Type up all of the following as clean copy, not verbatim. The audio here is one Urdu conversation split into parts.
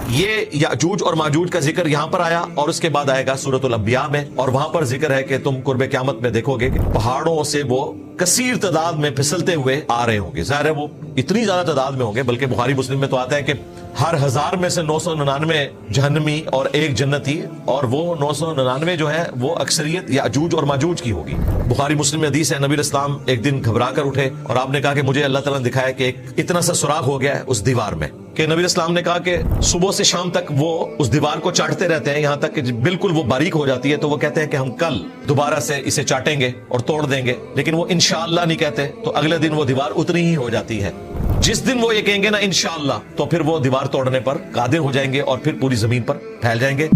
یہ یاجوج اور ماجوج کا ذکر یہاں پر آیا اور اس کے بعد آئے گا سورۃ الانبیاء میں، اور وہاں پر ذکر ہے کہ تم قرب قیامت میں دیکھو گے کہ پہاڑوں سے وہ کثیر تعداد میں پھسلتے ہوئے آ رہے ہوں گے. ظاہر ہے وہ اتنی زیادہ تعداد میں ہوں گے، بلکہ بخاری مسلم میں تو آتا ہے کہ ہر 1000 میں سے 999 جہنمی اور 1 جنتی، اور وہ 999 جو ہے وہ اکثریت یاجوج اور ماجوج کی ہوگی. بخاری مسلم میں حدیث ہے، نبی اسلام ایک دن گھبرا کر اٹھے اور آپ نے کہا کہ مجھے اللہ تعالیٰ نے دکھایا کہ ایک اتنا سا سوراخ ہو گیا ہے اس دیوار میں، کہ نبی اسلام نے کہا کہ صبح سے شام تک وہ اس دیوار کو چاٹتے رہتے ہیں یہاں تک کہ بالکل وہ باریک ہو جاتی ہے. تو وہ کہتے ہیں کہ ہم کل دوبارہ سے اسے چاٹیں گے اور توڑ دیں گے، لیکن وہ انشاءاللہ نہیں کہتے. تو اگلے دن وہ دیوار اتنی ہی ہو جاتی ہے. جس دن وہ یہ کہیں گے نا انشاءاللہ، تو پھر وہ دیوار توڑنے پر قادر ہو جائیں گے اور پھر پوری زمین پر پھیل جائیں گے.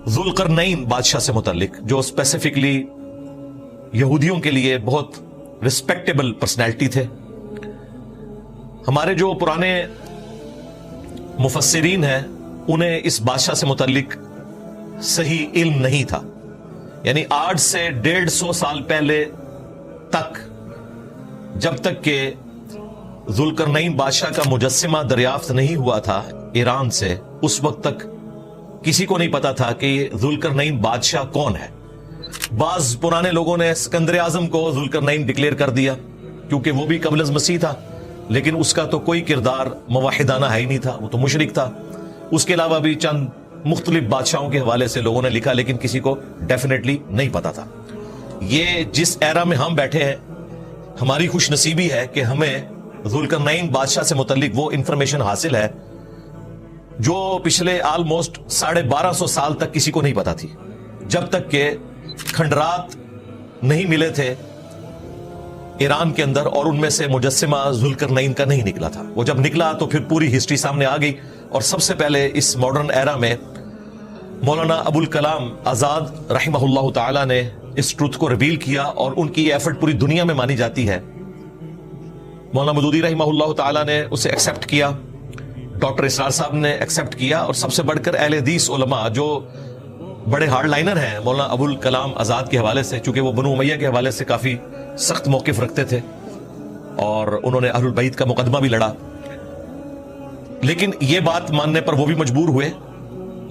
ذوالقرنین بادشاہ سے متعلق، جو اسپیسیفکلی یہودیوں کے لیے بہت رسپیکٹیبل پرسنالٹی تھے. ہمارے جو پرانے مفسرین ہیں انہیں اس بادشاہ سے متعلق صحیح علم نہیں تھا. یعنی آج سے 150 سال پہلے تک، جب تک کہ ذوالقرنین بادشاہ کا مجسمہ دریافت نہیں ہوا تھا ایران سے، اس وقت تک کسی کو نہیں پتا تھا کہ یہ ذوالقرنین بادشاہ کون ہے. بعض پرانے لوگوں نے سکندر اعظم کو ذوالقرنین ڈکلیئر کر دیا کیونکہ وہ بھی قبل از مسیح تھا، لیکن اس کا تو کوئی کردار موحدانہ ہے ہی نہیں تھا، وہ تو مشرک تھا. اس کے علاوہ بھی چند مختلف بادشاہوں کے حوالے سے لوگوں نے لکھا، لیکن کسی کو ڈیفینیٹلی نہیں پتا تھا. یہ جس ایرا میں ہم بیٹھے ہیں، ہماری خوش نصیبی ہے کہ ہمیں ذوالقرنین بادشاہ سے متعلق وہ انفارمیشن حاصل ہے جو پچھلے آلموسٹ 1250 سال تک کسی کو نہیں پتا تھی، جب تک کہ کھنڈرات نہیں ملے تھے ایران کے اندر اور ان میں سے مجسمہ ذوالقرنین کا نہیں نکلا تھا. وہ جب نکلا تو پھر پوری ہسٹری سامنے آ گئی، اور سب سے پہلے اس ماڈرن ایرا میں مولانا ابوالکلام آزاد رحمہ اللہ تعالی نے اس ٹروتھ کو ریویل کیا، اور ان کی یہ ایفرٹ پوری دنیا میں مانی جاتی ہے. مولانا مودودی رحمہ اللہ تعالی نے اسے ایکسپٹ کیا، ڈاکٹر اسرار صاحب نے ایکسپٹ کیا، اور سب سے بڑھ کر اہل حدیث علماء جو بڑے ہارڈ لائنر ہیں مولانا ابوالکلام آزاد کے حوالے سے، چونکہ وہ بنو امیہ کے حوالے سے کافی سخت موقف رکھتے تھے اور انہوں نے اہل البیت کا مقدمہ بھی لڑا، لیکن یہ بات ماننے پر وہ بھی مجبور ہوئے.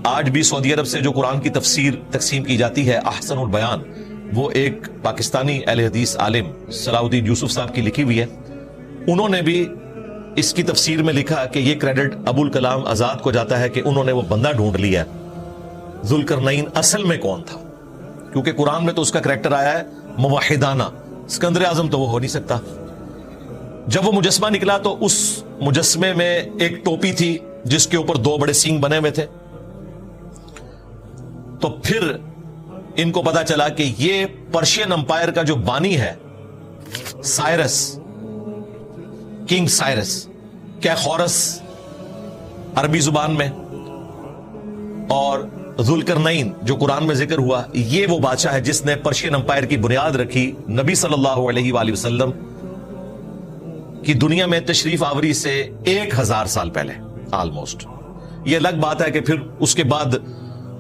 آج بھی سعودی عرب سے جو قرآن کی تفسیر تقسیم کی جاتی ہے، احسن البیان، وہ ایک پاکستانی اہل حدیث عالم صلاح الدین یوسف صاحب کی لکھی ہوئی ہے. انہوں نے بھی اس کی تفسیر میں لکھا کہ یہ کریڈٹ ابوالکلام آزاد کو جاتا ہے کہ انہوں نے وہ بندہ ڈھونڈ لیا ذوالقرنین اصل میں کون تھا، کیونکہ قرآن میں تو اس کا کریکٹر آیا ہے موحدانہ، سکندر اعظم تو وہ ہو نہیں سکتا. جب وہ مجسمہ نکلا تو اس مجسمے میں ایک ٹوپی تھی جس کے اوپر 2 بڑے سینگ بنے ہوئے تھے. تو پھر ان کو پتا چلا کہ یہ پرشین امپائر کا جو بانی ہے سائرس، کنگ سائرس، کیخورس عربی زبان میں، اور ذوالقرنین جو قرآن میں ذکر ہوا، یہ وہ بادشاہ ہے جس نے پرشین امپائر کی بنیاد رکھی نبی صلی اللہ علیہ وآلہ وسلم کی دنیا میں تشریف آوری سے 1000 سال پہلے آلموسٹ. یہ الگ بات ہے کہ پھر اس کے بعد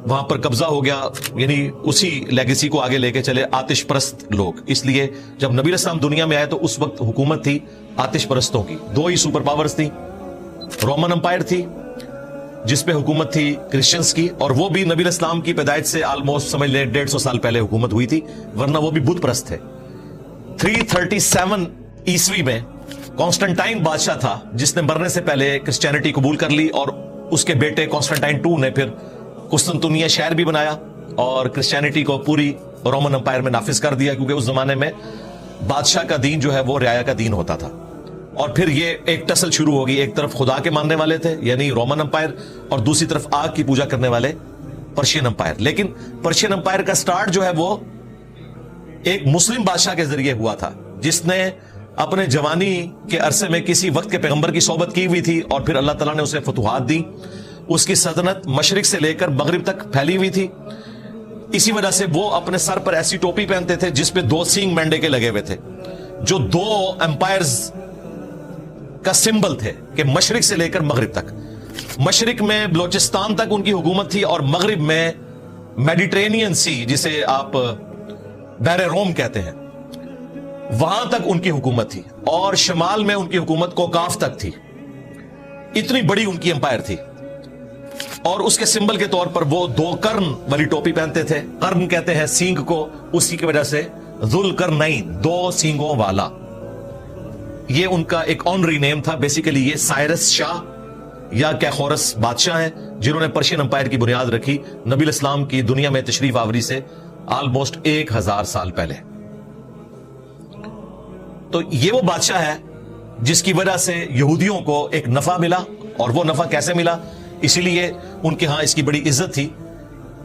وہاں پر قبضہ ہو گیا، یعنی اسی لیگیسی کو آگے لے کے چلے آتش پرست لوگ. اس لیے جب نبی اسلام دنیا میں آئے تو اس وقت حکومت تھی آتش پرستوں کی. 2 ہی سپر پاورز تھی، رومن امپائر تھی جس پہ حکومت تھی کرسچنز کی، اور وہ بھی نبی اسلام کی پیدائش سے آلموسٹ سمجھ لیں 150 سال پہلے حکومت ہوئی تھی، ورنہ وہ بھی بت پرست تھے. 337 عیسوی میں کانسٹنٹائن بادشاہ تھا جس نے مرنے سے پہلے کرسچینٹی قبول کر لی، اور اس کے بیٹے کانسٹنٹائن 2 نے پھر قسطنطنیہ شہر بھی بنایا اور کرسچینٹی کو پوری رومن امپائر میں نافذ کر دیا، کیونکہ اس زمانے میں بادشاہ کا دین جو ہے وہ رعایا کا دین ہوتا تھا. اور پھر یہ ایک ٹسل شروع ہوگی، ایک طرف خدا کے ماننے والے تھے یعنی رومن امپائر، اور دوسری طرف آگ کی پوجا کرنے والے پرشین امپائر. لیکن پرشین امپائر کا سٹارٹ جو ہے وہ ایک مسلم بادشاہ کے ذریعے ہوا تھا جس نے اپنے جوانی کے عرصے میں کسی وقت کے پیغمبر کی صحبت کی ہوئی تھی، اور پھر اللہ تعالیٰ نے اسے فتوحات دی. اس کی سلطنت مشرق سے لے کر مغرب تک پھیلی ہوئی تھی. اسی وجہ سے وہ اپنے سر پر ایسی ٹوپی پہنتے تھے جس پہ 2 سینگ مینڈے کے لگے ہوئے تھے، جو 2 امپائرز کا سمبل تھے کہ مشرق سے لے کر مغرب تک. مشرق میں بلوچستان تک ان کی حکومت تھی، اور مغرب میں میڈیٹرینین سی، جسے آپ بحر روم کہتے ہیں، وہاں تک ان کی حکومت تھی، اور شمال میں ان کی حکومت کوکاف تک تھی. اتنی بڑی ان کی امپائر تھی. اور اس کے سمبل کے طور پر وہ 2 قرن والی ٹوپی پہنتے تھے. قرن کہتے ہیں سینگ کو، اسی کی وجہ سے ذوالقرنین، 2 سینگوں والا، یہ ان کا ایک آنری نیم تھا. بیسیکلی یہ سائرس شاہ یا کیخورس بادشاہ ہیں جنہوں نے پرشین امپائر کی بنیاد رکھی نبی الاسلام کی دنیا میں تشریف آوری سے آلموسٹ 1000 سال پہلے. تو یہ وہ بادشاہ ہے جس کی وجہ سے یہودیوں کو ایک نفع ملا. اور وہ نفع کیسے ملا؟ اسی لیے ان کے ہاں اس کی بڑی عزت تھی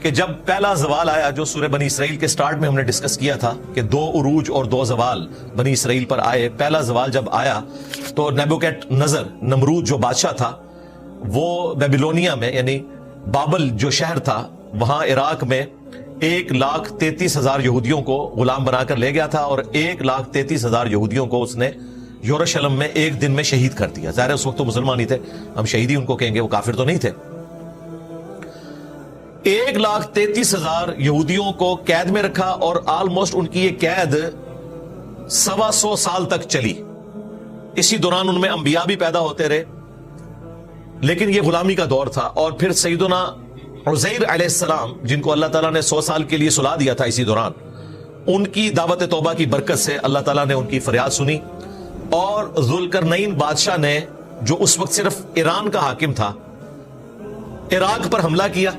کہ جب پہلا زوال آیا، جو سورہ بنی اسرائیل کے سٹارٹ میں ہم نے ڈسکس کیا تھا کہ 2 عروج اور 2 زوال بنی اسرائیل پر آئے. پہلا زوال جب آیا تو نیبوکیڈ نظر، نمرود جو بادشاہ تھا، وہ بیبیلونیا میں، یعنی بابل جو شہر تھا وہاں عراق میں 1,33,000 یہودیوں کو غلام بنا کر لے گیا تھا، اور 1,33,000 یہودیوں کو اس نے یروشلم میں ایک دن میں شہید کر دیا. ظاہر اس وقت تو مسلمان ہی تھے، ہم شہید ہی ان کو کہیں گے، وہ کافر تو نہیں تھے. 1,33,000 یہودیوں کو قید میں رکھا، اور آلموسٹ ان کی یہ قید 125 سال تک چلی. اسی دوران ان میں انبیاء بھی پیدا ہوتے رہے، لیکن یہ غلامی کا دور تھا. اور پھر سیدنا عزیر علیہ السلام، جن کو اللہ تعالیٰ نے 100 سال کے لیے سلا دیا تھا اسی دوران، ان کی دعوت توبہ کی برکت سے اللہ تعالیٰ نے ان کی فریاد سنی، اور ذوالقرنین بادشاہ نے، جو اس وقت صرف ایران کا حاکم تھا، عراق پر حملہ کیا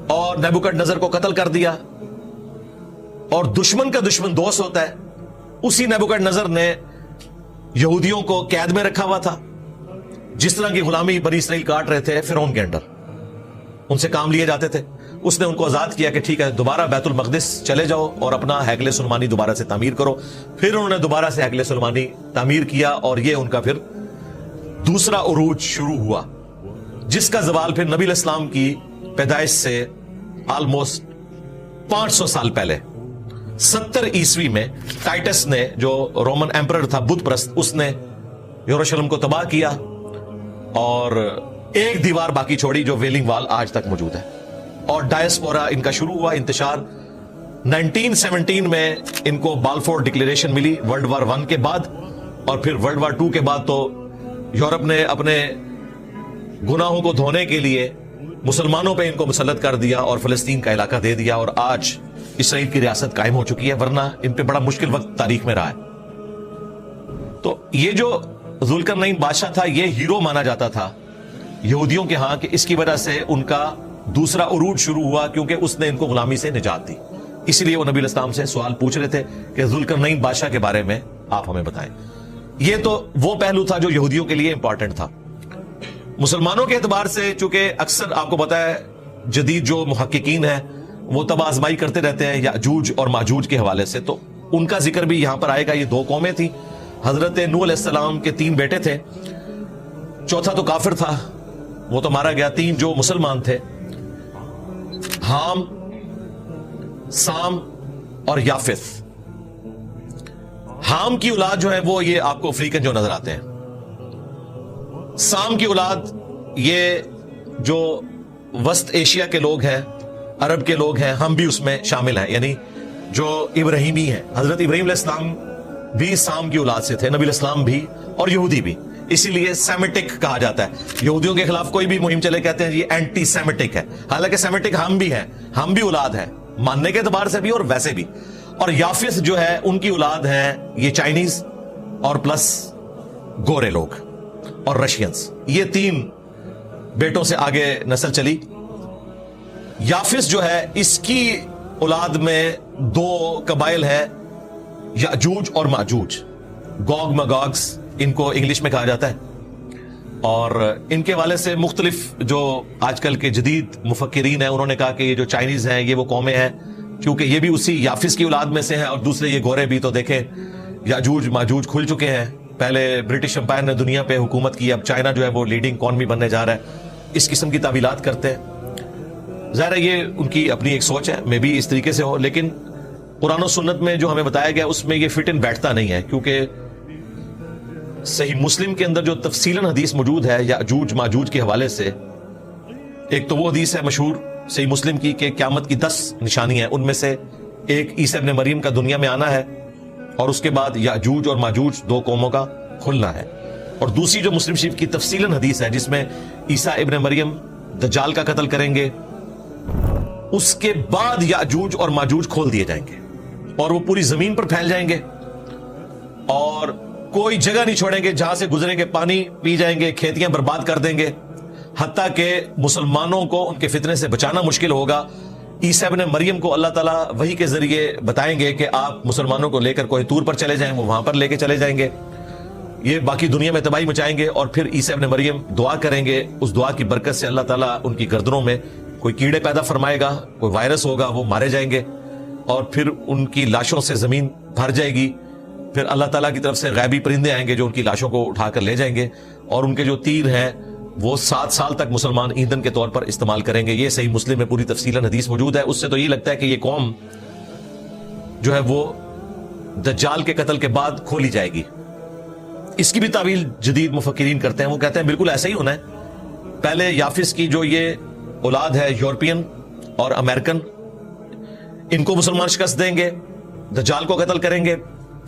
اور نیبوکڈ نظر کو قتل کر دیا. اور دشمن کا دشمن دوست ہوتا ہے. اسی نیبوکڈ نظر نے یہودیوں کو قید میں رکھا ہوا تھا، جس طرح کی غلامی بنی اسرائیل کاٹ رہے تھے فرعون کے انڈر، ان سے کام لیے جاتے تھے. اس نے ان کو آزاد کیا کہ ٹھیک ہے دوبارہ بیت المقدس چلے جاؤ اور اپنا ہیکل سلیمانی دوبارہ سے تعمیر کرو. پھر انہوں نے دوبارہ سے ہیکل سلیمانی تعمیر کیا، اور یہ ان کا پھر دوسرا عروج شروع ہوا، جس کا زوال پھر نبی الاسلام کی پیدائش سے آلموسٹ 500 سال پہلے 70 عیسوی میں ٹائٹس نے، جو رومن ایمپرر تھا بدھ پرست، اس نے یروشلم کو تباہ کیا اور ایک دیوار باقی چھوڑی جو ویلنگ وال آج تک موجود ہے. اور ڈائسپورا ان کا شروع ہوا انتشار. 1917 میں ان کو بالفور ڈکلیریشن ملی ورلڈ وار 1 کے بعد، اور پھر ورلڈ وار 2 کے بعد تو یورپ نے اپنے گناہوں کو دھونے کے لیے مسلمانوں پہ ان کو مسلط کر دیا اور فلسطین کا علاقہ دے دیا، اور آج اسرائیل کی ریاست قائم ہو چکی ہے، ورنہ ان پہ بڑا مشکل وقت تاریخ میں رہا ہے. تو یہ جو ذوالقرنین بادشاہ تھا، یہ ہیرو مانا جاتا تھا یہودیوں کے ہاں، کہ اس کی وجہ سے ان کا دوسرا عروج شروع ہوا، کیونکہ اس نے ان کو غلامی سے نجات دی. اسی لیے وہ نبی الاسلام سے سوال پوچھ رہے تھے کہ ذوالقرنین بادشاہ کے بارے میں آپ ہمیں بتائیں. یہ تو وہ پہلو تھا جو یہودیوں کے لیے امپورٹنٹ تھا. مسلمانوں کے اعتبار سے چونکہ اکثر آپ کو پتا ہے جدید جو محققین ہیں وہ تباہ آزمائی کرتے رہتے ہیں یاجوج اور ماجوج کے حوالے سے، تو ان کا ذکر بھی یہاں پر آئے گا. یہ 2 قومیں تھیں. حضرت نوح علیہ السلام کے 3 بیٹے تھے، چوتھا تو کافر تھا، وہ تو مارا گیا. 3 جو مسلمان تھے، حام، سام اور یافث. حام کی اولاد جو ہے وہ یہ آپ کو افریقن جو نظر آتے ہیں. سام کی اولاد یہ جو وسط ایشیا کے لوگ ہیں، عرب کے لوگ ہیں، ہم بھی اس میں شامل ہیں، یعنی جو ابراہیمی ہیں. حضرت ابراہیم علیہ السلام بھی سام کی اولاد سے تھے، نبی الاسلام بھی اور یہودی بھی. اسی لیے سیمیٹک کہا جاتا ہے. یہودیوں کے خلاف کوئی بھی مہم چلے کہتے ہیں یہ اینٹی سیمیٹک ہے، حالانکہ سیمیٹک ہم بھی ہیں، ہم بھی اولاد ہیں ماننے کے اعتبار سے بھی اور ویسے بھی. اور یافث جو ہے ان کی اولاد ہیں یہ چائنیز اور پلس گورے لوگ اور رشینز. یہ 3 بیٹوں سے آگے نسل چلی. یافث جو ہے اس کی اولاد میں 2 قبائل ہیں، یاجوج اور ماجوج، گوگ مگوگس ان کو انگلش میں کہا جاتا ہے. اور ان کے والے سے مختلف جو آج کل کے جدید مفکرین ہیں انہوں نے کہا کہ یہ جو چائنیز ہیں یہ وہ قومیں ہیں، کیونکہ یہ بھی اسی یافث کی اولاد میں سے ہیں. اور دوسرے یہ گورے بھی، تو دیکھیں یاجوج ماجوج کھل چکے ہیں. پہلے برٹش امپائر نے دنیا پہ حکومت کی، اب چائنا جو ہے وہ لیڈنگ اکانومی بننے جا رہا ہے. اس قسم کی تعویلات کرتے ہیں. ظاہر ہے یہ ان کی اپنی ایک سوچ ہے، میں بھی اس طریقے سے ہو، لیکن قرآن و سنت میں جو ہمیں بتایا گیا اس میں یہ فٹ ان بیٹھتا نہیں ہے. کیونکہ صحیح مسلم کے اندر جو تفصیلاً حدیث موجود ہے یاجوج ماجوج کے حوالے سے، ایک تو وہ حدیث ہے مشہور صحیح مسلم کی کہ قیامت کی 10 نشانی ہیں، ان میں سے ایک عیسی ابن مریم کا دنیا میں آنا ہے اور اس کے بعد یاجوج اور ماجوج 2 قوموں کا کھلنا ہے. اور دوسری جو مسلم شریف کی تفصیلاً حدیث ہے جس میں عیسی ابن مریم دجال کا قتل کریں گے, اس کے بعد یاجوج اور ماجوج کھول دیے جائیں گے اور وہ پوری زمین پر پھیل جائیں گے اور کوئی جگہ نہیں چھوڑیں گے جہاں سے گزریں گے, پانی پی جائیں گے, کھیتیاں برباد کر دیں گے, حتیٰ کہ مسلمانوں کو ان کے فتنے سے بچانا مشکل ہوگا. عیسی ابن مریم کو اللہ تعالیٰ وحی کے ذریعے بتائیں گے کہ آپ مسلمانوں کو لے کر کوئی طور پر چلے جائیں, وہ وہاں پر لے کے چلے جائیں گے, یہ باقی دنیا میں تباہی مچائیں گے. اور پھر عیسی ابن مریم دعا کریں گے, اس دعا کی برکت سے اللہ تعالیٰ ان کی گردنوں میں کوئی کیڑے پیدا فرمائے گا, کوئی وائرس ہوگا, وہ مارے جائیں گے اور پھر ان کی لاشوں سے زمین بھر جائے گی. پھر اللہ تعالیٰ کی طرف سے غیبی پرندے آئیں گے جو ان کی لاشوں کو اٹھا کر لے جائیں گے اور ان کے جو تیر ہیں وہ 7 سال تک مسلمان ایندھن کے طور پر استعمال کریں گے. یہ صحیح مسلم میں پوری تفصیلاً حدیث موجود ہے. اس سے تو یہ لگتا ہے کہ یہ قوم جو ہے وہ دجال کے قتل کے بعد کھولی جائے گی. اس کی بھی تعویل جدید مفکرین کرتے ہیں, وہ کہتے ہیں بالکل ایسا ہی ہونا ہے. پہلے یافس کی جو یہ اولاد ہے یورپین اور امریکن, ان کو مسلمان شکست دیں گے, دجال کو قتل کریں گے.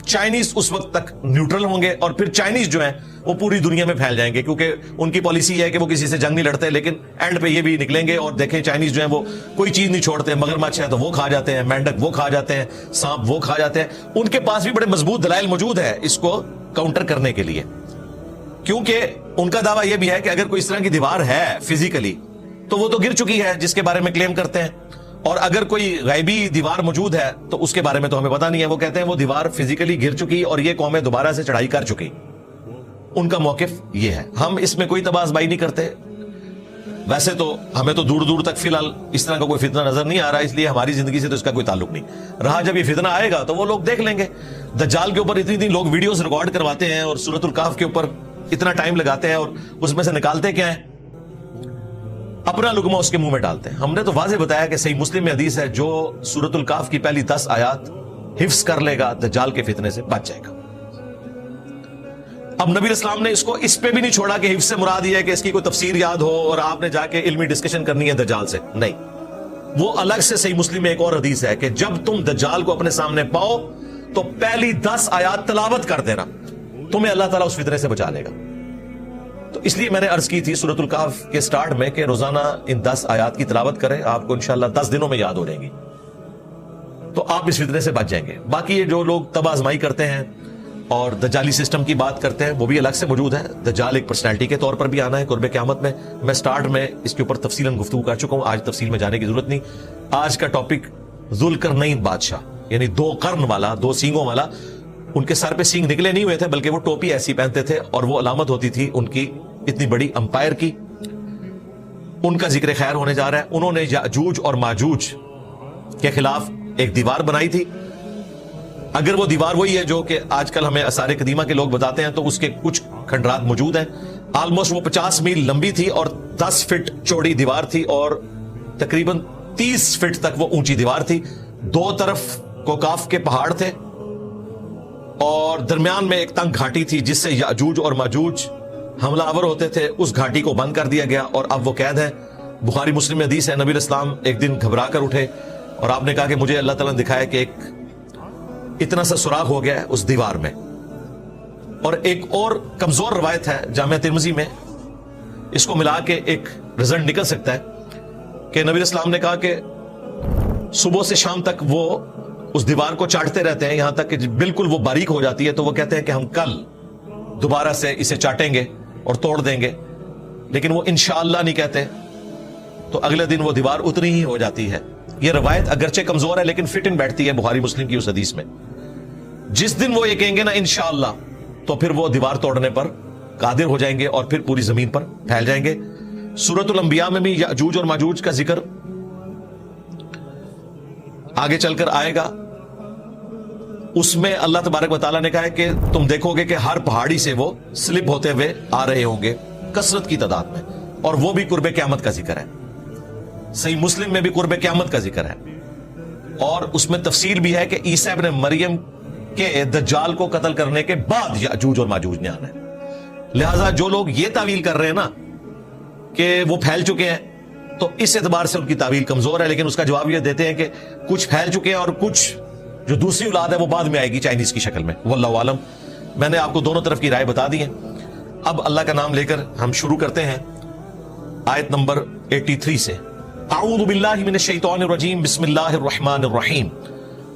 چائنیز اس وقت تک نیوٹرل ہوں گے اور پھر چائنیز جو ہیں وہ پوری دنیا میں پھیل جائیں گے کیونکہ ان کی پالیسی ہے کہ وہ کسی سے جنگ نہیں لڑتے, لیکن اینڈ پہ یہ بھی نکلیں گے. اور دیکھیں چائنیز جو ہیں وہ کوئی چیز نہیں چھوڑتے, مگرمچھ ہے تو وہ کھا جاتے ہیں, مینڈک وہ کھا جاتے ہیں, سانپ وہ کھا جاتے ہیں. ان کے پاس بھی بڑے مضبوط دلائل موجود ہے اس کو کاؤنٹر کرنے کے لیے, کیونکہ ان کا دعویٰ یہ بھی ہے کہ اگر کوئی اس طرح کی دیوار ہے فزیکلی تو وہ تو گر چکی ہے جس کے بارے میں کلیم کرتے ہیں, اور اگر کوئی غیبی دیوار موجود ہے تو اس کے بارے میں تو ہمیں پتہ نہیں ہے. وہ کہتے ہیں وہ دیوار فزیکلی گر چکی اور یہ قومیں دوبارہ سے چڑھائی کر چکی. ان کا موقف یہ ہے. ہم اس میں کوئی تباہی نہیں کرتے. ویسے تو ہمیں تو دور دور تک فی الحال اس طرح کا کوئی فتنہ نظر نہیں آ رہا, اس لیے ہماری زندگی سے تو اس کا کوئی تعلق نہیں رہا. جب یہ فتنہ آئے گا تو وہ لوگ دیکھ لیں گے. دجال کے اوپر اتنی لوگ ویڈیوز ریکارڈ کرواتے ہیں اور سورۃ الکہف کے اوپر اتنا ٹائم لگاتے ہیں اور اس میں سے نکالتے کیا ہیں, اپنا لقمہ اس کے منہ میں ڈالتے ہیں. ہم نے تو واضح بتایا کہ صحیح مسلم میں حدیث ہے جو سورۃ الکہف کی پہلی 10 آیات حفظ کر لے گا دجال کے فتنے سے بچ جائے گا. اب نبی اسلام نے اس کو اس پہ بھی نہیں چھوڑا کہ حفظ سے مراد یہ ہے کہ اس کی کوئی تفسیر یاد ہو اور آپ نے جا کے علمی ڈسکشن کرنی ہے دجال سے, نہیں. وہ الگ سے صحیح مسلم میں ایک اور حدیث ہے کہ جب تم دجال کو اپنے سامنے پاؤ تو پہلی 10 آیات تلاوت کر دینا, تمہیں اللہ تعالیٰ اس فتنے سے بچا لے گا. تو اس لیے میں نے عرض کی تھی سورۃ الکہف کے سٹارٹ میں کہ روزانہ ان 10 آیات کی تلاوت کریں, آپ کو انشاءاللہ 10 دنوں میں یاد ہو جائیں گی, تو آپ اس فتنے سے بچ جائیں گے. باقی یہ جو لوگ تباہ آزمائی کرتے ہیں اور دجالی سسٹم کی بات کرتے ہیں وہ بھی الگ سے موجود ہے. دجال ایک پرسنالٹی کے طور پر بھی آنا ہے قرب قیامت میں. میں سٹارٹ میں اس کے اوپر تفصیلاً گفتگو کر چکا ہوں, آج تفصیل میں جانے کی ضرورت نہیں. آج کا ٹاپک ذوالقرنین بادشاہ, یعنی 2 قرن والا, 2 سینگوں والا. ان کے سر پہ سینگ نکلے نہیں ہوئے تھے بلکہ وہ ٹوپی ایسی پہنتے تھے اور وہ علامت ہوتی تھی ان کی اتنی بڑی امپائر کی. ان کا ذکر خیر ہونے جا رہا ہے. انہوں نے یاجوج اور ماجوج کے خلاف ایک دیوار بنائی تھی. اگر وہ دیوار وہی ہے جو کہ آج کل ہمیں آثار قدیمہ کے لوگ بتاتے ہیں تو اس کے کچھ کھنڈرات موجود ہیں. آلموسٹ وہ 50 میل لمبی تھی اور 10 فٹ چوڑی دیوار تھی اور تقریباً 30 فٹ تک وہ اونچی دیوار تھی. 2 طرف کوکاف کے پہاڑ تھے اور درمیان میں ایک تنگ گھاٹی تھی جس سے یاجوج اور ماجوج حملہ آور ہوتے تھے. اس گھاٹی کو بند کر دیا گیا اور اب وہ قید ہے. بخاری مسلم میں حدیث ہے نبی اسلام ایک دن گھبرا کر اٹھے اور آپ نے کہا کہ مجھے اللہ تعالیٰ نے دکھایا کہ ایک اتنا سا سوراخ ہو گیا ہے اس دیوار میں. اور ایک اور کمزور روایت ہے جامعہ ترمذی میں, اس کو ملا کے ایک رزلٹ نکل سکتا ہے کہ نبی اسلام نے کہا کہ صبح سے شام تک وہ اس دیوار کو چاٹتے رہتے ہیں یہاں تک کہ بالکل وہ باریک ہو جاتی ہے. تو وہ کہتے ہیں کہ ہم کل دوبارہ سے اسے چاٹیں گے اور توڑ دیں گے, لیکن وہ انشاءاللہ نہیں کہتے. تو اگلے دن وہ دیوار اتنی ہی ہو جاتی ہے. یہ روایت اگرچہ کمزور ہے لیکن فٹ ان بیٹھتی ہے بخاری مسلم کی اس حدیث میں. جس دن وہ یہ کہیں گے نا انشاءاللہ, تو پھر وہ دیوار توڑنے پر قادر ہو جائیں گے اور پھر پوری زمین پر پھیل جائیں گے. سورۃ الانبیاء میں بھی یاجوج اور ماجوج کا ذکر آگے چل کر آئے گا. اس میں اللہ تبارک و تعالیٰ نے کہا ہے کہ تم دیکھو گے کہ ہر پہاڑی سے وہ سلپ ہوتے ہوئے آ رہے ہوں گے کثرت کی تعداد میں, اور وہ بھی قرب قیامت کا ذکر ہے. صحیح مسلم میں بھی قرب قیامت کا ذکر ہے اور اس میں تفصیل بھی ہے کہ عیسی ابن مریم کے دجال کو قتل کرنے کے بعد یاجوج اور ماجوج نے آنا ہے. لہٰذا جو لوگ یہ تعویل کر رہے ہیں نا کہ وہ پھیل چکے ہیں تو اس اعتبار سے ان کی تعویل کمزور ہے، لیکن اس کا جواب یہ دیتے ہیں کہ کچھ پھیل چکے ہیں اور کچھ جو دوسری اولاد ہے وہ بعد میں آئے گی چائنیز کی شکل میں، واللہ عالم۔ میں نے آپ کو دونوں طرف کی رائے بتا دی ہے۔ اب اللہ کا نام لے کر ہم شروع کرتے ہیں آیت نمبر 83 سے۔ اعوذ باللہ من الشیطان الرجیم، بسم اللہ الرحمن الرحیم۔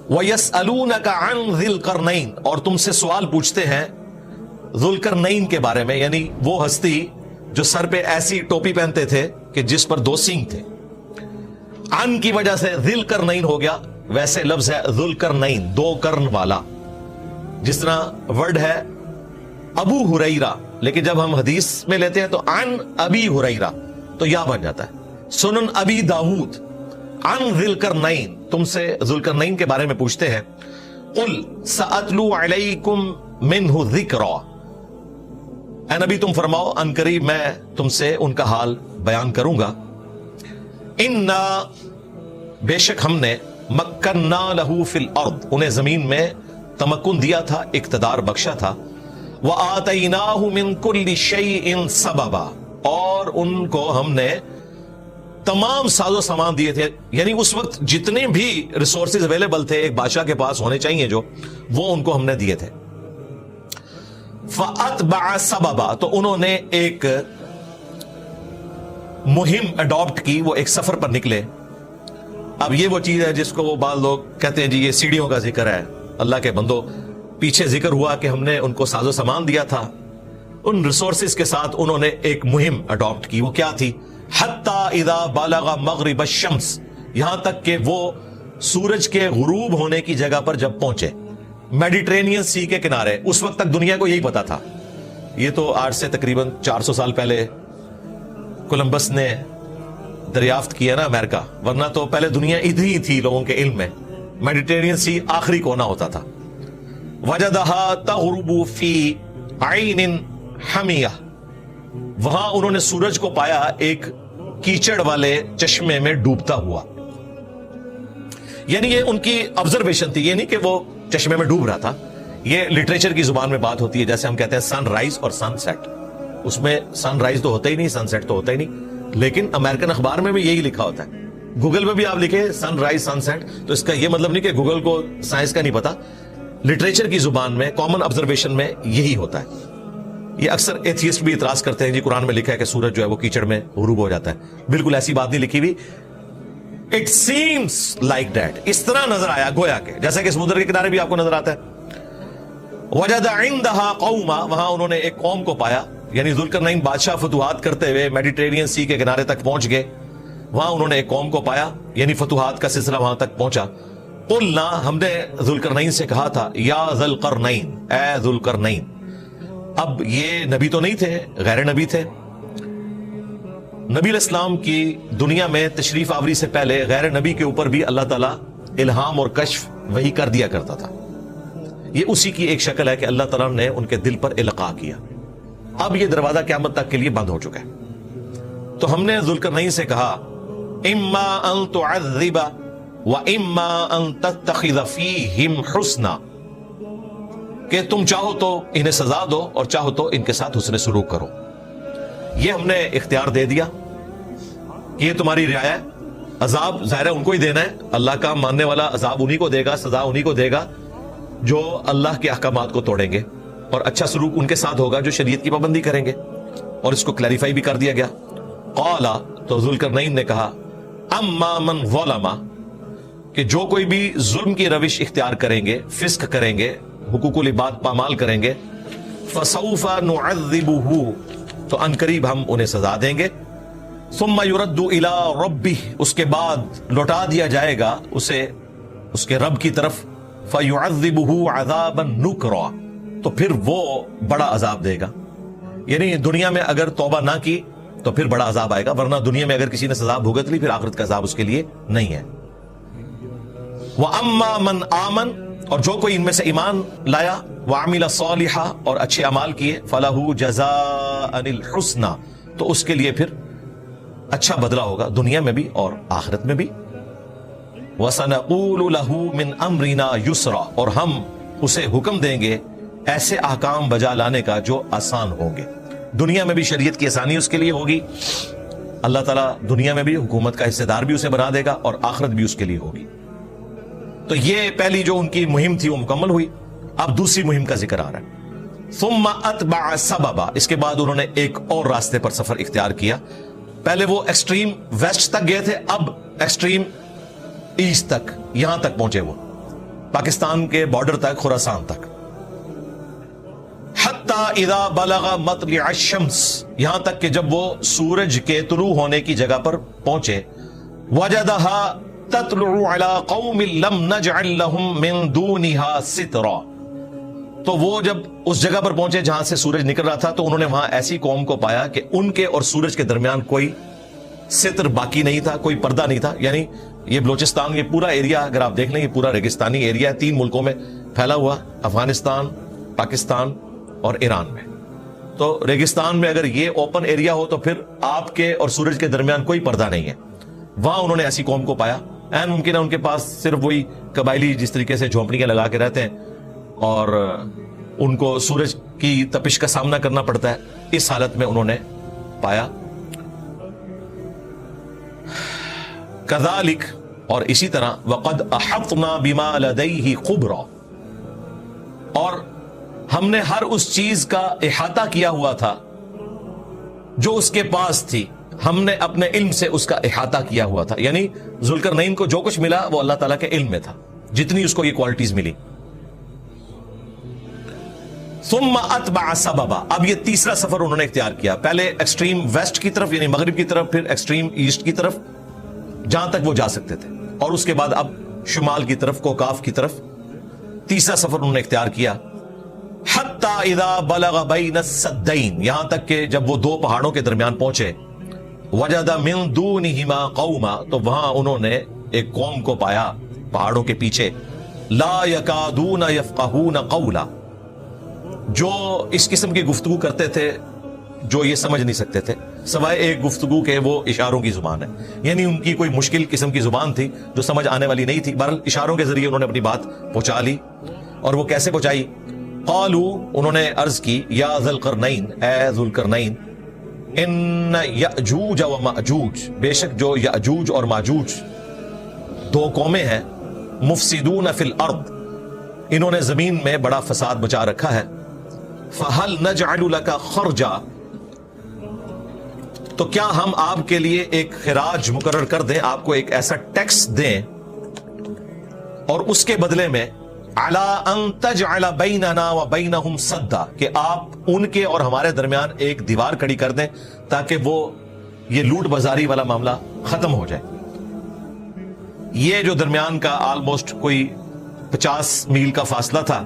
وَيَسْأَلُونَكَ عَنْ ذِي الْقَرْنَيْنِ، اور تم سے سوال پوچھتے ہیں ذو القرنین کے بارے میں، یعنی وہ ہستی جو سر پہ ایسی ٹوپی پہنتے تھے کہ جس پر 2 سینگ تھے۔ عن کی وجہ سے ذی القرنین ہو گیا، ویسے لفظ ہے ذو القرنین، 2 قرن والا، جس طرح ورڈ ہے ابو ہریرہ، لیکن جب ہم حدیث میں لیتے ہیں تو عن ابی ہریرہ تو یا بن جاتا ہے۔ سنن ابی داؤد عن ذی القرنین، تم سے ذو القرنین کے بارے میں پوچھتے ہیں۔ قل سأتلو علیکم منہ ذکرا، اے نبی تم فرماؤ ان قریب میں تم سے ان کا حال بیان کروں گا۔ انا، بے شک ہم نے، مکننا لہو فی الارض، انہیں زمین میں تمکن دیا تھا، اقتدار بخشا تھا۔ وآتیناہ من کل شیء سببا، اور ان کو ہم نے تمام ساز و سامان دیے تھے، یعنی اس وقت جتنے بھی ریسورسز اویلیبل تھے ایک بادشاہ کے پاس ہونے چاہیے جو، وہ ان کو ہم نے دیے تھے۔ فَأَتْبَعَ سَبَبًا، تو انہوں نے ایک مہم اڈاپٹ کی، وہ ایک سفر پر نکلے۔ اب یہ وہ چیز ہے جس کو وہ بعض لوگ کہتے ہیں جی یہ سیڑھیوں کا ذکر ہے۔ اللہ کے بندو، پیچھے ذکر ہوا کہ ہم نے ان کو ساز و سامان دیا تھا، ان ریسورسز کے ساتھ انہوں نے ایک مہم اڈاپٹ کی، وہ کیا تھی؟ حتی اذا بلغ مغرب الشمس، یہاں تک کہ وہ سورج کے غروب ہونے کی جگہ پر جب پہنچے، میڈیٹرینین سی کے کنارے۔ اس وقت تک دنیا کو یہی پتا تھا، یہ تو آج سے تقریباً 400 سال پہلے کولمبس نے دریافت کیا نا امریکہ، ورنہ تو پہلے دنیا ادھر ہی تھی لوگوں کے علم میں، میڈیٹرینین سی آخری کونا ہوتا تھا۔ وجدہا تغرب فی عین حمیہ، وہاں انہوں نے سورج کو پایا ایک کیچڑ والے چشمے میں ڈوبتا ہوا، یعنی یہ ان کی آبزرویشن تھی، یہ نہیں کہ وہ چشمے میں ڈوب رہا تھا۔ یہ لٹریچر کی زبان میں بات ہوتی ہے، جیسے ہم کہتے ہیں سن رائز اور سن سیٹ، اس میں سن رائز تو ہوتا ہی نہیں، سن سیٹ تو ہوتا ہی نہیں، لیکن امریکن اخبار میں بھی یہی لکھا ہوتا ہے۔ گوگل میں بھی آپ لکھیں سن رائز سن سیٹ، تو اس کا یہ مطلب نہیں کہ گوگل کو سائنس کا نہیں پتا، لٹریچر کی زبان میں کامن آبزرویشن میں یہی ہوتا ہے۔ یہ اکثر ایتھیسٹ بھی اعتراض کرتے ہیں جی قرآن میں لکھا ہے کہ سورج جو ہے وہ کیچڑ میں غروب ہو جاتا ہے، بالکل ایسی بات نہیں لکھی ہوئی۔ It seems like that، اس طرح نظر آیا گویا کہ جیسا کہ سمندر کے کنارے بھی آپ کو نظر آتا ہے۔ وجد عندها قوما، وہاں انہوں نے ایک قوم کو پایا، یعنی ذوالقرنین بادشاہ فتوحات کرتے ہوئے میڈیٹرینین سی کے کنارے تک پہنچ گئے، وہاں انہوں نے ایک قوم کو پایا، یعنی فتوحات کا سلسلہ وہاں تک پہنچا۔ قلنا، ہم نے ذوالقرنین سے کہا تھا، یا ذوالقرنین، اے ذوالقرنین۔ اب یہ نبی تو نہیں تھے، غیر نبی تھے۔ نبی علیہ السلام کی دنیا میں تشریف آوری سے پہلے غیر نبی کے اوپر بھی اللہ تعالیٰ الہام اور کشف وہی کر دیا کرتا تھا۔ یہ اسی کی ایک شکل ہے کہ اللہ تعالیٰ نے ان کے دل پر القاء کیا۔ اب یہ دروازہ قیامت تک کے لیے بند ہو چکا ہے۔ تو ہم نے ذوالقرنین سے کہا، اما ان تعذب و اما ان تتخذ فیہم حسنا، کہ تم چاہو تو انہیں سزا دو اور چاہو تو ان کے ساتھ حسن سلوک کرو۔ یہ ہم نے اختیار دے دیا کہ یہ تمہاری رعایا ہے، عذاب ظاہر ہے ان کو ہی دینا ہے، اللہ کا ماننے والا عذاب انہی کو دے گا، سزا انہی کو دے گا جو اللہ کے احکامات کو توڑیں گے، اور اچھا سلوک ان کے ساتھ ہوگا جو شریعت کی پابندی کریں گے۔ اور اس کو کلیریفائی بھی کر دیا گیا۔ قالا، تو ذوالقرنین نے کہا، اما من ظلم، کہ جو کوئی بھی ظلم کی روش اختیار کریں گے، فسق کریں گے، حقوق العباد پامال کریں گے، فسوف نعذبہ، تو انقریب ہم انہیں سزا دیں گے، ثم يرد الى ربہ، اس کے بعد لوٹا دیا جائے گا اسے اس کے رب کی طرف، فیعذبہ عذابا نکرا، تو پھر وہ بڑا عذاب دے گا۔ یعنی دنیا میں اگر توبہ نہ کی تو پھر بڑا عذاب آئے گا، ورنہ دنیا میں اگر کسی نے سزا بھگت لی پھر آخرت کا عذاب اس کے لیے نہیں ہے۔ وَأَمَّا مَنْ آمَنَ، اور جو کوئی ان میں سے ایمان لایا، وَعَمِلَ صَالِحًا، اور اچھے اعمال کیے، فَلَهُ جَزَاءً الْحُسْنَى، تو اس کے لیے پھر اچھا بدلہ ہوگا دنیا میں بھی اور آخرت میں بھی۔ وَسَنَقُولُ لَهُ مِنْ أَمْرِنَا يُسْرًا، اور ہم اسے حکم دیں گے ایسے احکام بجا لانے کا جو آسان ہوں گے۔ دنیا میں بھی شریعت کی آسانی اس کے لیے ہوگی، اللہ تعالیٰ دنیا میں بھی حکومت کا حصے دار بھی اسے بنا دے گا اور آخرت بھی اس کے لیے ہوگی. تو یہ پہلی جو ان کی مہم تھی وہ مکمل ہوئی. اب دوسری مہم کا ذکر آ رہا ہے. ثم اتبع سببا, اس کے بعد انہوں نے ایک اور راستے پر سفر اختیار کیا. پہلے وہ ایکسٹریم ویسٹ تک گئے تھے, اب ایکسٹریم ایسٹ تک, یہاں تک پہنچے وہ, پاکستان کے بارڈر تک, خراسان تک. حتی اذا بلغ مطلع الشمس, یہاں تک کہ جب وہ سورج کے طلوع ہونے کی جگہ پر پہنچے. وجدها تطلع على قوم لم نجعل لهم من دونها سترا, تو وہ جب اس جگہ پر پہنچے جہاں سے سورج نکل رہا تھا تو انہوں نے وہاں ایسی قوم کو پایا کہ ان کے اور سورج کے درمیان کوئی ستر باقی نہیں تھا, کوئی پردہ نہیں تھا. یعنی یہ بلوچستان یہ پورا ایریا اگر آپ دیکھ لیں یہ پورا ریگستانی ایریا ہے, 3 ملکوں میں پھیلا ہوا, افغانستان, پاکستان اور ایران میں. تو ریگستان میں اگر یہ اوپن ایریا ہو تو پھر آپ کے اور سورج کے درمیان کوئی پردہ نہیں ہے. وہاں انہوں نے ایسی قوم کو پایا. این ممکن ہے ان کے پاس صرف وہی قبائلی جس طریقے سے جھونپڑیاں لگا کے رہتے ہیں اور ان کو سورج کی تپش کا سامنا کرنا پڑتا ہے, اس حالت میں انہوں نے پایا. کذالک, اور اسی طرح وقد احطنا بما لدیہ خبرا, اور ہم نے ہر اس چیز کا احاطہ کیا ہوا تھا جو اس کے پاس تھی, ہم نے اپنے علم سے اس کا احاطہ کیا ہوا تھا. یعنی ذوالقرنین کو جو کچھ ملا وہ اللہ تعالیٰ کے علم میں تھا, جتنی اس کو یہ کوالٹیز ملی. ثم اتبع سببا, اب یہ تیسرا سفر انہوں نے اختیار کیا. پہلے ایکسٹریم ویسٹ کی طرف یعنی مغرب کی طرف, پھر ایکسٹریم ایسٹ کی طرف جہاں تک وہ جا سکتے تھے, اور اس کے بعد اب شمال کی طرف, کوکاف کی طرف. تیسرا سفر انہوں نے اختیار کیا. حتی اذا بلغ بین السدین, یہاں تک کہ جب وہ 2 پہاڑوں کے درمیان پہنچے. وجد من دونہما قوما, تو وہاں انہوں نے ایک قوم کو پایا پہاڑوں کے پیچھے. لا یکادون یفقہون قولا, جو اس قسم کی گفتگو کرتے تھے جو یہ سمجھ نہیں سکتے تھے سوائے ایک گفتگو کے, وہ اشاروں کی زبان ہے. یعنی ان کی کوئی مشکل قسم کی زبان تھی جو سمجھ آنے والی نہیں تھی. بہرحال اشاروں کے ذریعے انہوں نے اپنی بات پہنچا لی. اور وہ کیسے پہنچائی؟ قالو, انہوں نے عرض کی, یا ذی القرنین, اے ذوالقرنین, ان یأجوج و مأجوج, بے شک جو یأجوج اور ماجوج 2 قومیں ہیں, مفسدون فی الارض, انہوں نے زمین میں بڑا فساد مچا رکھا ہے. فہل نجعل لک خرجا, تو کیا ہم آپ کے لیے ایک خراج مقرر کر دیں, آپ کو ایک ایسا ٹیکس دیں, اور اس کے بدلے میں علی ان تجعل بیننا و بینہم سدا, کہ آپ ان کے اور ہمارے درمیان ایک دیوار کھڑی کر دیں تاکہ وہ یہ لوٹ بازاری والا معاملہ ختم ہو جائے. یہ جو درمیان کا آلموسٹ کوئی 50 میل کا فاصلہ تھا,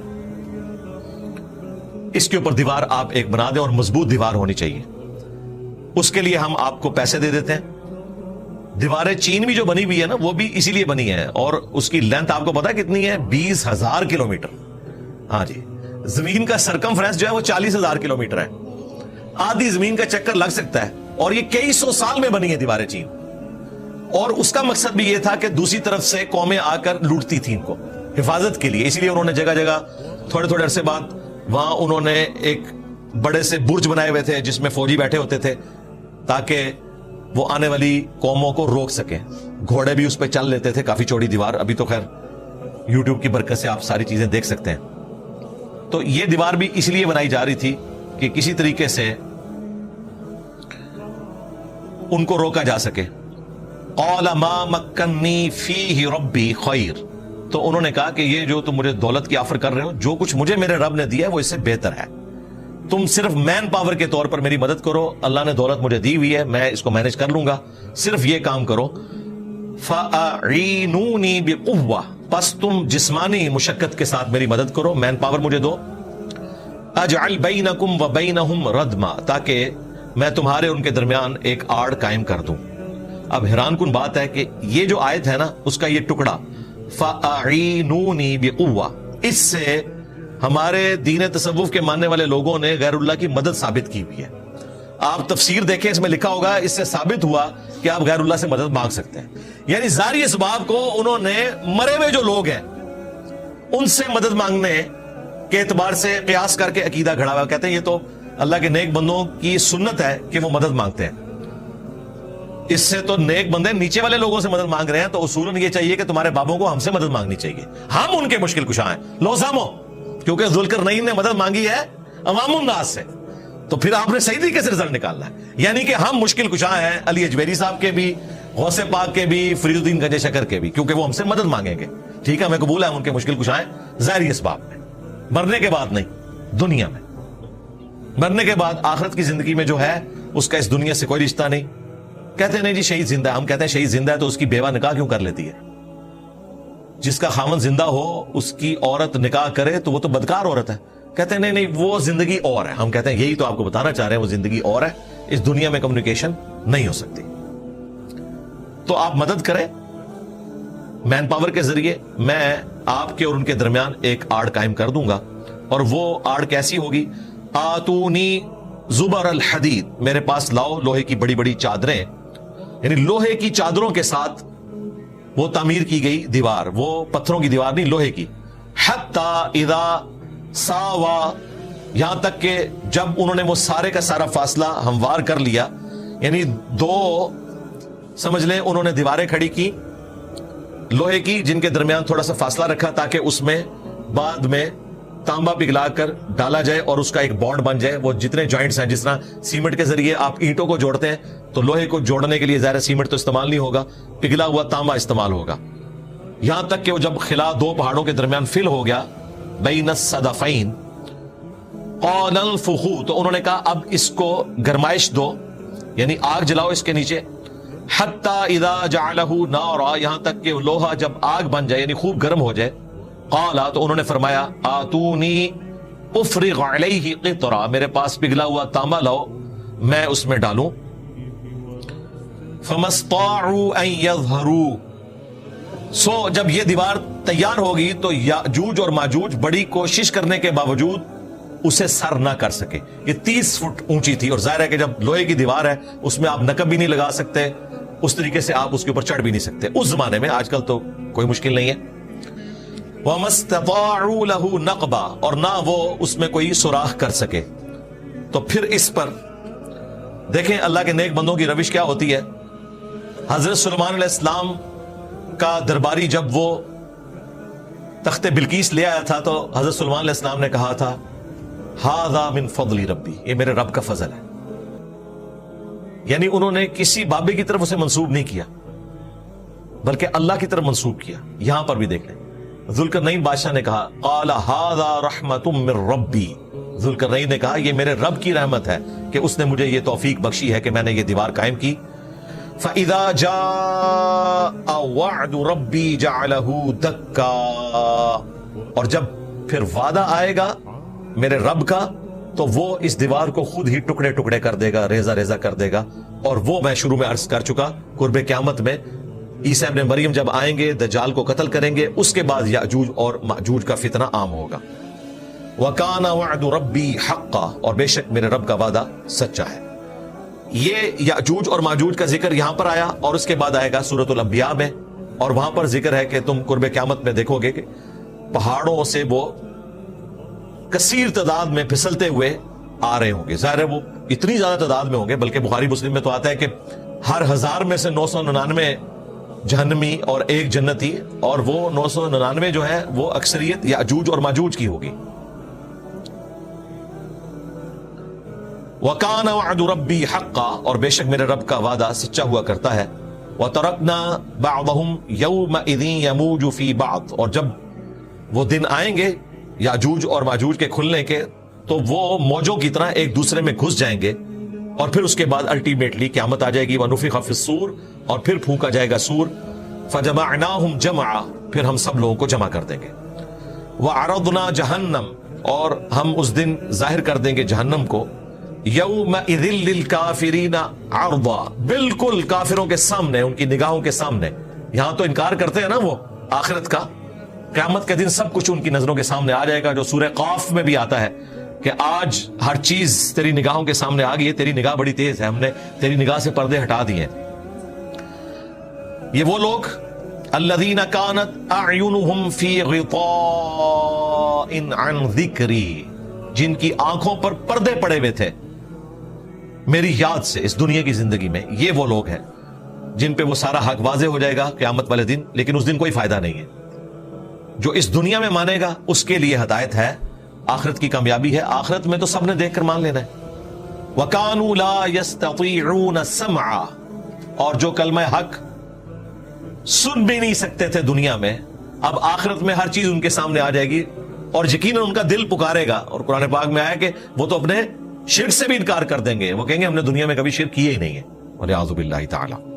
اس کے اوپر دیوار آپ ایک بنا دیں, اور مضبوط دیوار ہونی چاہیے. اس کے لیے ہم آپ کو پیسے دے دیتے ہیں. دیواریں چین بھی جو بنی ہوئی ہے نا, وہ بھی اسی لیے بنی ہے, اور اس کی لینتھ آپ کو پتا کتنی ہے؟ 20,000 کلومیٹر. ہاں جی, زمین کا سرکمفرنس جو ہے وہ 40,000 کلومیٹر ہے. آدھی زمین کا چکر لگ سکتا ہے, اور یہ کئی 100 سال میں بنی ہے دیواریں چین. اور اس کا مقصد بھی یہ تھا کہ دوسری طرف سے قومیں آ کر لوٹتی تھیں ان کو حفاظت کے لیے. اس لیے انہوں نے جگہ جگہ تھوڑے تھوڑے عرصے بعد وہاں انہوں نے ایک بڑے سے برج بنائے ہوئے تھے جس میں فوجی بیٹھے ہوتے تھے تاکہ وہ آنے والی قوموں کو روک سکیں. گھوڑے بھی اس پہ چل لیتے تھے, کافی چوڑی دیوار. ابھی تو خیر یوٹیوب کی برکت سے آپ ساری چیزیں دیکھ سکتے ہیں. تو یہ دیوار بھی اس لیے بنائی جا رہی تھی کہ کسی طریقے سے ان کو روکا جا سکے. قال ما مکنی فیہ ربی خیر, تو انہوں نے کہا کہ یہ جو تم مجھے دولت کی آفر کر رہے ہو, جو کچھ مجھے میرے رب نے دیا ہے وہ اس سے بہتر ہے. تم صرف مین پاور کے طور پر میری مدد کرو, اللہ نے دولت مجھے دی ہوئی ہے, میں اس کو مینج کر لوں گا, صرف یہ کام کرو. فَأَعِینُونِی بِقُوَّةٍ, پس تم جسمانی مشقت کے ساتھ میری مدد کرو, مین پاور مجھے دو. اجعل بینکم وبینہم ردما, تاکہ میں تمہارے ان کے درمیان ایک آڑ قائم کر دوں. اب حیران کن بات ہے کہ یہ جو آیت ہے نا, اس کا یہ ٹکڑا فَأَعِینُونِی بِقُوَّةٍ, اس سے ہمارے دین تصوف کے ماننے والے لوگوں نے غیر اللہ کی مدد ثابت کی ہوئی ہے. آپ تفسیر دیکھیں, اس میں لکھا ہوگا اس سے ثابت ہوا کہ آپ غیر اللہ سے مدد مانگ سکتے ہیں. یعنی ظاہری اسباب کو انہوں نے مرے ہوئے جو لوگ ہیں ان سے مدد مانگنے کے اعتبار سے قیاس کر کے عقیدہ گھڑا ہوا. کہتے ہیں یہ تو اللہ کے نیک بندوں کی سنت ہے کہ وہ مدد مانگتے ہیں. اس سے تو نیک بندے نیچے والے لوگوں سے مدد مانگ رہے ہیں، تو اصولاً یہ چاہیے کہ تمہارے بابوں کو ہم سے مدد مانگنی چاہیے، ہم ان کے مشکل کشا ہیں، لو سامو، کیونکہ ذوالقرنین نے مدد مانگی ہے عوام الناس سے، تو پھر آپ نے صحیح طریقے سے رزلٹ نکالنا ہے، یعنی کہ ہم مشکل کشا ہیں علی اجمیری صاحب کے بھی، غوث پاک کے بھی، فرید الدین گنج شکر کے بھی، کیونکہ وہ ہم سے مدد مانگیں گے، ٹھیک ہے، ہمیں قبول ہے ہم ان کے مشکل کشا ہیں، ظاہری اسباب میں، مرنے کے بعد نہیں، دنیا میں، مرنے کے بعد آخرت کی زندگی میں جو ہے اس کا اس دنیا سے کوئی رشتہ نہیں۔ کہتے ہیں نہیں جی شہید زندہ ہے، ہم کہتے ہیں شہید زندہ ہے تو اس کی بیوہ نکاح کیوں کر لیتی ہے؟ جس کا خاوند زندہ ہو اس کی عورت نکاح کرے تو وہ تو بدکار عورت ہے، کہتے ہیں نہیں وہ زندگی اور ہے، ہم کہتے ہیں یہی تو آپ کو بتانا چاہ رہے ہیں، وہ زندگی اور ہے، اس دنیا میں کمیونیکیشن نہیں ہو سکتی۔ تو آپ مدد کریں مین پاور کے ذریعے، میں آپ کے اور ان کے درمیان ایک آڑ قائم کر دوں گا، اور وہ آڑ کیسی ہوگی؟ آتونی زبر الحدید، میرے پاس لاؤ لوہے کی بڑی بڑی چادریں، یعنی لوہے کی چادروں کے ساتھ وہ تعمیر کی گئی دیوار، وہ پتھروں کی دیوار نہیں، لوہے کی، حتی اذا ساوا، یہاں تک کہ جب انہوں نے وہ سارے کا سارا فاصلہ ہموار کر لیا، یعنی دو سمجھ لیں انہوں نے دیواریں کھڑی کی لوہے کی، جن کے درمیان تھوڑا سا فاصلہ رکھا تاکہ اس میں بعد میں تانبا پگھلا کر ڈالا جائے اور اس کا ایک بانڈ بن جائے، وہ جتنے جوائنٹس ہیں، جس طرح سیمنٹ کے ذریعے آپ اینٹوں کو جوڑتے ہیں تو لوہے کو جوڑنے کے لیے ظاہر سیمنٹ تو استعمال نہیں ہوگا، پگھلا ہوا تانبا استعمال ہوگا، یہاں تک کہ وہ جب خلا دو پہاڑوں کے درمیان فل ہو گیا، بین الصدفین قال انفخوا، تو انہوں نے کہا اب اس کو گرمائش دو، یعنی آگ جلاؤ اس کے نیچے، حتی اذا جعلہ نارا، یہاں تک کہ لوہا جب آگ بن جائے یعنی خوب گرم ہو جائے، قالا، تو انہوں نے فرمایا آتونی افرغ علیہ قطرا، میرے پاس پگھلا ہوا تانبا لاؤ میں اس میں ڈالوں، فما استطاعوا ان یظہروا، سو جب یہ دیوار تیار ہوگی تو یاجوج اور ماجوج بڑی کوشش کرنے کے باوجود اسے سر نہ کر سکے، یہ 30 فٹ اونچی تھی، اور ظاہر ہے کہ جب لوہے کی دیوار ہے اس میں آپ نقب بھی نہیں لگا سکتے، اس طریقے سے آپ اس کے اوپر چڑھ بھی نہیں سکتے اس زمانے میں، آج کل تو کوئی مشکل نہیں ہے، وَمَا اسْتَطَاعُوا لَهُ نَقْبًا، اور نہ وہ اس میں کوئی سوراخ کر سکے۔ تو پھر اس پر دیکھیں اللہ کے نیک بندوں کی روش کیا ہوتی ہے۔ حضرت سلیمان علیہ السلام کا درباری جب وہ تخت بلقیس لے آیا تھا تو حضرت سلیمان علیہ السلام نے کہا تھا ہذا من فضل ربی، یہ میرے رب کا فضل ہے، یعنی انہوں نے کسی بابے کی طرف اسے منسوب نہیں کیا بلکہ اللہ کی طرف منسوب کیا۔ یہاں پر بھی دیکھ لیں ذوالقرنین بادشاہ نے کہا قال ھذا رحمت من ربی، ذوالقرنین نے کہا یہ میرے رب کی رحمت ہے کہ اس نے مجھے یہ توفیق بخشی ہے کہ میں نے یہ دیوار قائم کی۔ فَإِذَا جَاءَ وَعْدُ رَبِّي جَعَلَهُ دَكَّا، اور جب پھر وعدہ آئے گا میرے رب کا تو وہ اس دیوار کو خود ہی ٹکڑے ٹکڑے کر دے گا، ریزہ ریزہ کر دے گا، اور وہ میں شروع میں عرض کر چکا، قرب قیامت میں عیسیٰ ابن مریم جب آئیں گے دجال کو قتل کریں گے، اس کے بعد یاجوج اور ماجوج کا فتنہ عام ہوگا۔ وَكَانَ وَعْدُ رَبِّي حَقًّا، اور بے شک میرے رب کا وعدہ سچا ہے۔ یہ یاجوج اور ماجوج کا ذکر یہاں پر آیا، اور اس کے بعد آئے گا سورۃ الانبیاء میں، اور وہاں پر ذکر ہے کہ تم قرب قیامت میں دیکھو گے کہ پہاڑوں سے وہ کثیر تعداد میں پھسلتے ہوئے آ رہے ہوں گے، ظاہر ہے وہ اتنی زیادہ تعداد میں ہوں گے، بلکہ بخاری مسلم میں تو آتا ہے کہ ہر 1000 میں سے 999 جہنمی اور ایک جنتی، اور وہ 999 جو ہے وہ اکثریت یاجوج اور ماجوج کی ہوگی۔ وَكَانَ وَعْدُ رَبِّي حَقًّا، اور بے شک میرے رب کا وعدہ سچا ہوا کرتا ہے۔ وَتَرَكْنَا بَعْضَهُمْ يَوْمَئِذٍ يَمُوجُ فِي بَعْضٍ، اور جب وہ دن آئیں گے یاجوج اور ماجوج کے کھلنے کے تو وہ موجوں کی طرح ایک دوسرے میں گھس جائیں گے، اور پھر اس کے بعد الٹیمیٹلی قیامت آ جائے گی، وَنُفِخَ فِي الصُّورِ، اور پھر پھونکا جائے گا سور، فَجَمَعْنَاهُمْ جَمْعًا، پھر ہم سب لوگوں کو جمع کر دیں گے، وَعَرَضْنَا جَهَنَّمَ، اور ہم اس دن ظاہر کر دیں گے جہنم کو، يَوْمَئِذٍ لِّلْكَافِرِينَ عَرْضًا، بالکل کافروں کے سامنے، ان کی نگاہوں کے سامنے۔ یہاں تو انکار کرتے ہیں نا وہ آخرت کا، قیامت کے دن سب کچھ ان کی نظروں کے سامنے آ جائے گا، جو سورہ قاف میں بھی آتا ہے کہ آج ہر چیز تیری نگاہوں کے سامنے آ گئی ہے، تیری نگاہ بڑی تیز ہے، ہم نے تیری نگاہ سے پردے ہٹا دیے۔ یہ وہ لوگ الذین کانت اعینہم فی غطاء عن ذکری، جن کی آنکھوں پر پردے پڑے ہوئے تھے میری یاد سے اس دنیا کی زندگی میں، یہ وہ لوگ ہیں۔ جن پہ وہ سارا حق واضح ہو جائے گا قیامت والے دن، لیکن اس دن کوئی فائدہ نہیں ہے. جو اس دنیا میں مانے گا اس کے لیے ہدایت ہے، آخرت کی کامیابی ہے. آخرت میں تو سب نے دیکھ کر مان لینا ہے. وَكَانُوا لَا يَسْتَطِيعُونَ السَّمْعَ، اور جو کلمہ حق سن بھی نہیں سکتے تھے دنیا میں، اب آخرت میں ہر چیز ان کے سامنے آ جائے گی اور یقیناً ان کا دل پکارے گا. اور قرآن پاک میں آیا کہ وہ تو اپنے شرک سے بھی انکار کر دیں گے، وہ کہیں گے ہم نے دنیا میں کبھی شرک کیے ہی نہیں ہے، وَلِعَاذُ بِاللَّهِ تَعَالَى.